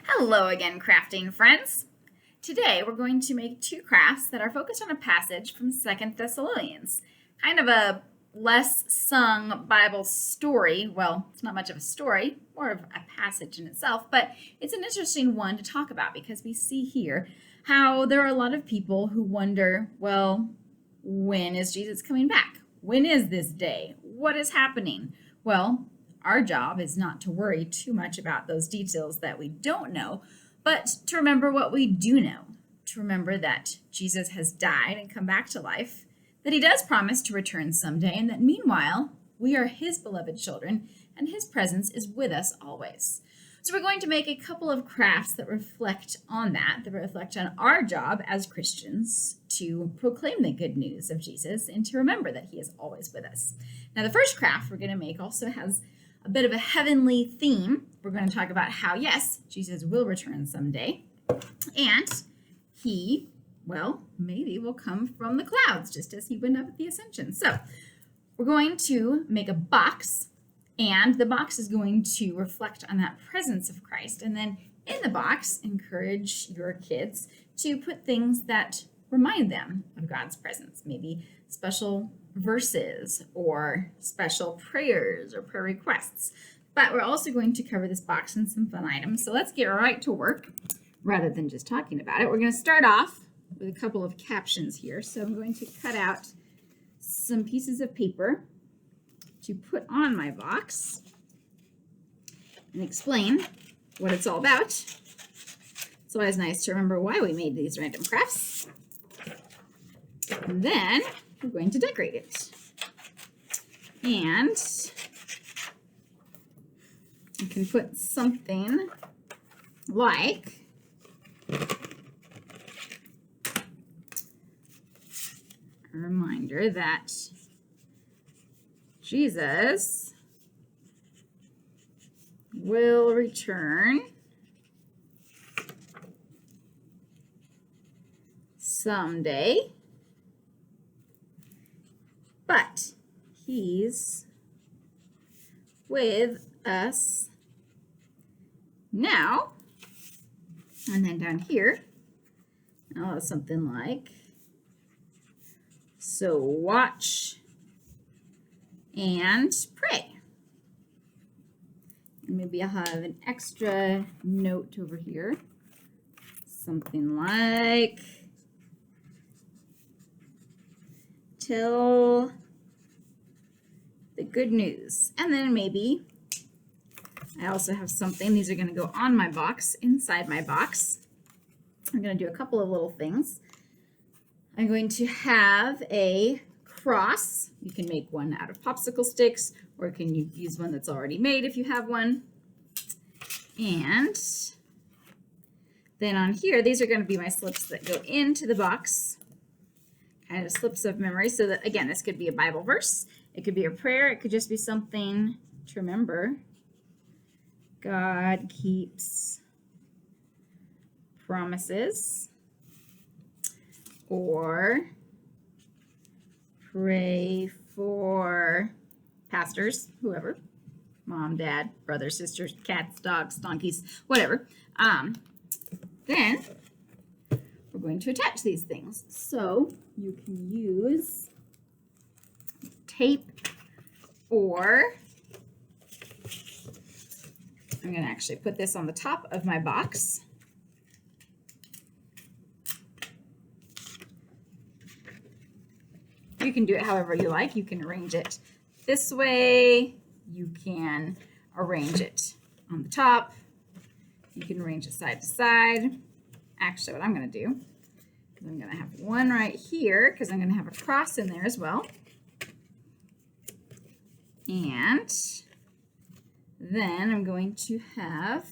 Hello again, crafting friends. Today we're going to make two crafts that are focused on a passage from 2nd Thessalonians. Kind of a less sung Bible story. Well, it's not much of a story, more of a passage in itself, but it's an interesting one to talk about because we see here how there are a lot of people who wonder, well, when is Jesus coming back? When is this day? What is happening? Well, our job is not to worry too much about those details that we don't know, but to remember what we do know. To remember that Jesus has died and come back to life, that he does promise to return someday, and that meanwhile, we are his beloved children, and his presence is with us always. So we're going to make a couple of crafts that reflect on that reflect on our job as Christians to proclaim the good news of Jesus and to remember that he is always with us. Now, the first craft we're going to make also has a bit of a heavenly theme. We're going to talk about how, yes, Jesus will return someday, and he, well, maybe will come from the clouds, just as he went up at the ascension. So we're going to make a box, and the box is going to reflect on that presence of Christ. And then in the box, encourage your kids to put things that remind them of God's presence, maybe special verses or special prayers or prayer requests. But we're also going to cover this box in some fun items. So let's get right to work rather than just talking about it. We're going to start off with a couple of captions here. So I'm going to cut out some pieces of paper to put on my box and explain what it's all about. It's always nice to remember why we made these random crafts. And then we're going to decorate it. And you can put something like a reminder that Jesus will return someday, but he's with us now. And then down here, I'll have something like, so watch and pray. And maybe I'll have an extra note over here, something like, tell the good news. And then maybe I also have something, these are going to go on my box, inside my box. I'm going to do a couple of little things. I'm going to have a cross. You can make one out of popsicle sticks, or can you use one that's already made if you have one. And then on here, these are going to be my slips that go into the box. Kind of slips of memory, so that, again, this could be a Bible verse. It could be a prayer. It could just be something to remember. God keeps promises. Or pray for pastors, whoever, mom, dad, brothers, sisters, cats, dogs, donkeys, whatever. Then we're going to attach these things. So you can use tape, or I'm going to actually put this on the top of my box. You can do it however you like. You can arrange it this way. You can arrange it on the top. You can arrange it side to side. Actually, what I'm going to do is I'm going to have one right here because I'm going to have a cross in there as well. And then I'm going to have,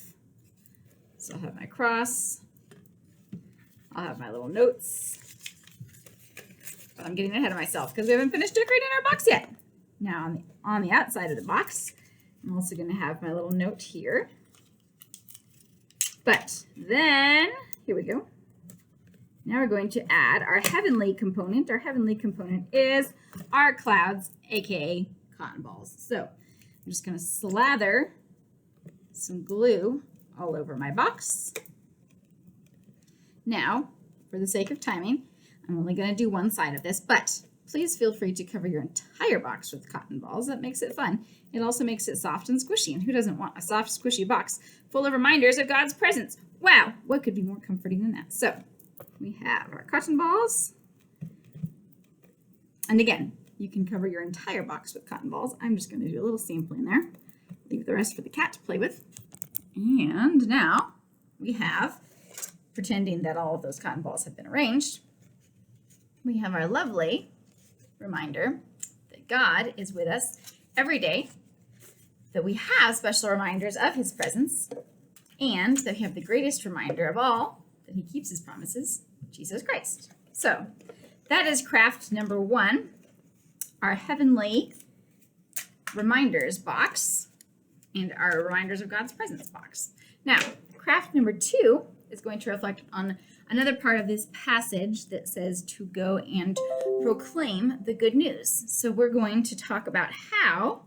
so I'll have my cross. I'll have my little notes. But I'm getting ahead of myself because we haven't finished decorating our box yet. Now on the outside of the box, I'm also going to have my little note here. But then, here we go. Now we're going to add our heavenly component. Our heavenly component is our clouds, aka cotton balls. So I'm just going to slather some glue all over my box. Now, for the sake of timing, I'm only going to do one side of this, but please feel free to cover your entire box with cotton balls. That makes it fun. It also makes it soft and squishy, and who doesn't want a soft, squishy box full of reminders of God's presence? Wow, what could be more comforting than that? So, we have our cotton balls. And again, you can cover your entire box with cotton balls. I'm just going to do a little sampling there. Leave the rest for the cat to play with. And now we have, pretending that all of those cotton balls have been arranged, we have our lovely reminder that God is with us every day, that we have special reminders of his presence, and that we have the greatest reminder of all, that he keeps his promises, Jesus Christ. So that is craft number 1, our heavenly reminders box and our reminders of God's presence box. Now, craft number 2 is going to reflect on another part of this passage that says to go and proclaim the good news. So we're going to talk about how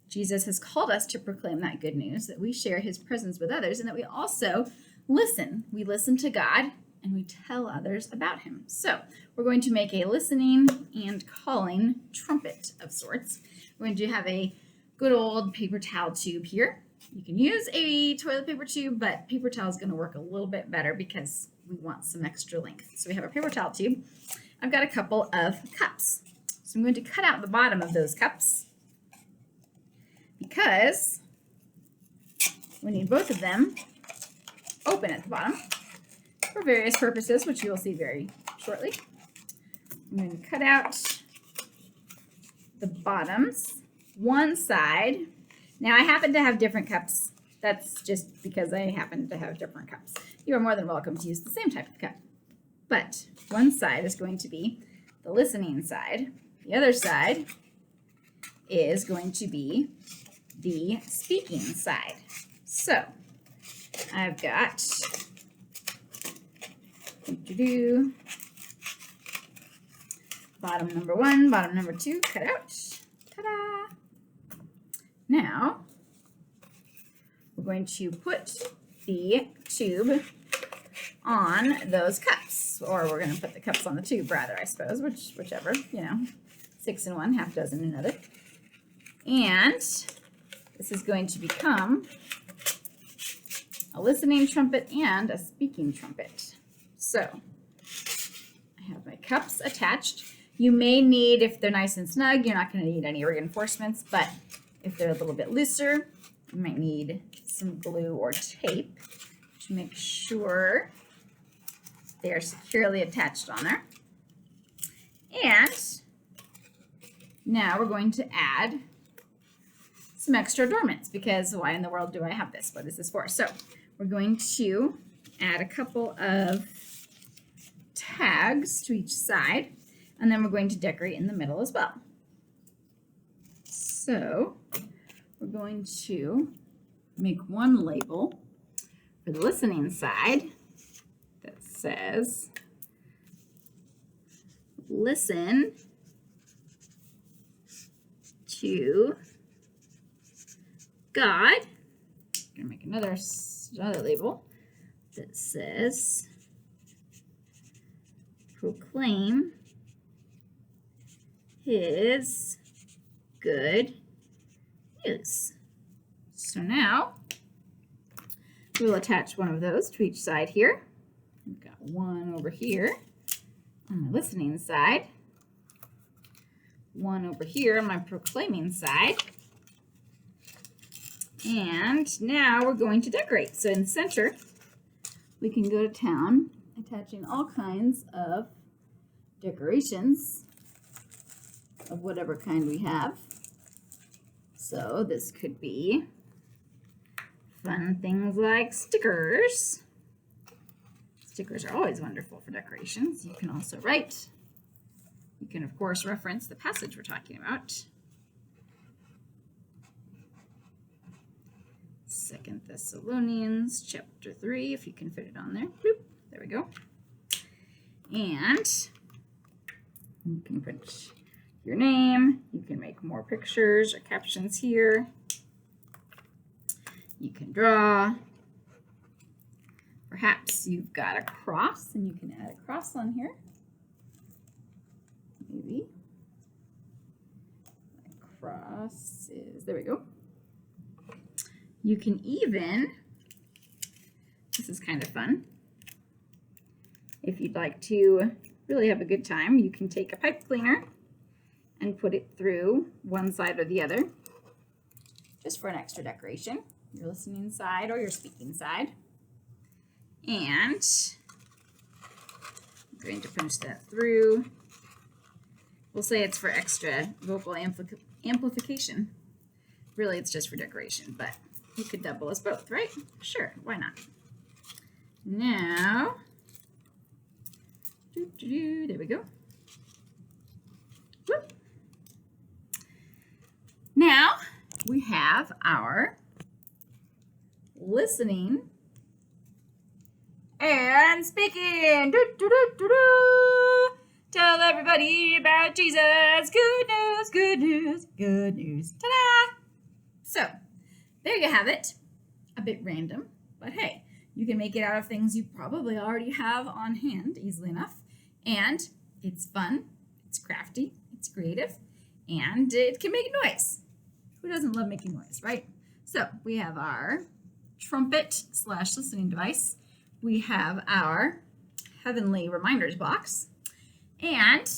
Jesus has called us to proclaim that good news, that we share his presence with others, and that we also listen. We listen to God and we tell others about him. So we're going to make a listening and calling trumpet of sorts. We're going to have a good old paper towel tube here. You can use a toilet paper tube, but paper towel is going to work a little bit better because we want some extra length. So we have a paper towel tube. I've got a couple of cups. So I'm going to cut out the bottom of those cups because we need both of them open at the bottom for various purposes, which you will see very shortly. I'm going to cut out the bottoms, one side. Now I happen to have different cups. That's just because I happen to have different cups. You are more than welcome to use the same type of cup. But one side is going to be the listening side. The other side is going to be the speaking side. So I've got bottom number 1, bottom number 2 cut out. Ta-da! Now we're going to put the tube on those cups, or we're going to put the cups on the tube rather, I suppose, whichever, 6 in one, half dozen in another. And this is going to become a listening trumpet and a speaking trumpet. So I have my cups attached. You may need, if they're nice and snug, you're not going to need any reinforcements, but if they're a little bit looser, you might need some glue or tape to make sure they are securely attached on there. And now we're going to add some extra adornments, because why in the world do I have this? What is this for? So we're going to add a couple of tags to each side, and then we're going to decorate in the middle as well. So we're going to make one label for the listening side that says, listen to God. I'm going to make another label that says, proclaim his good news. So now we will attach one of those to each side here. We've got one over here on my listening side, one over here on my proclaiming side. And now we're going to decorate. So in the center, we can go to town attaching all kinds of decorations of whatever kind we have. So this could be fun things like stickers. Stickers are always wonderful for decorations. You can also write. You can, of course, reference the passage we're talking about. 2 Thessalonians chapter 3, if you can fit it on there. Bloop, there we go. And you can put your name. You can make more pictures or captions here. You can draw. Perhaps you've got a cross and you can add a cross on here. Maybe. A cross is, there we go. You can even, this is kind of fun, if you'd like to really have a good time, you can take a pipe cleaner and put it through one side or the other, just for an extra decoration, your listening side or your speaking side. And I'm going to punch that through. We'll say it's for extra vocal amplification. Really, it's just for decoration, but you could double us both, right? Sure, why not? Now, there we go. Whoop. Now, we have our listening and speaking. Tell everybody about Jesus. Good news, good news, good news. Ta-da! So, there you have it. A bit random, but hey, you can make it out of things you probably already have on hand easily enough. And it's fun, it's crafty, it's creative, and it can make noise. Who doesn't love making noise, right? So we have our trumpet / listening device. We have our heavenly reminders box. And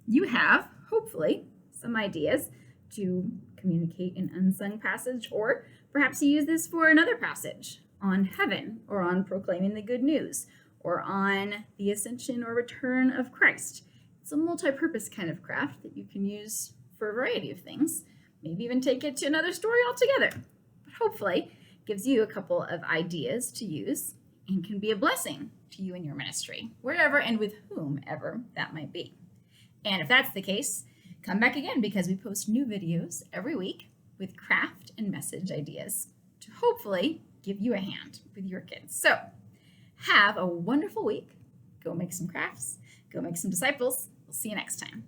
you have, hopefully, some ideas to communicate an unsung passage, or perhaps you use this for another passage on heaven, or on proclaiming the good news, or on the ascension or return of Christ. It's a multi-purpose kind of craft that you can use for a variety of things, maybe even take it to another story altogether. But hopefully gives you a couple of ideas to use and can be a blessing to you and your ministry, wherever and with whomever that might be. And if that's the case, come back again, because we post new videos every week with craft and message ideas to hopefully give you a hand with your kids. So have a wonderful week. Go make some crafts. Go make some disciples. We'll see you next time.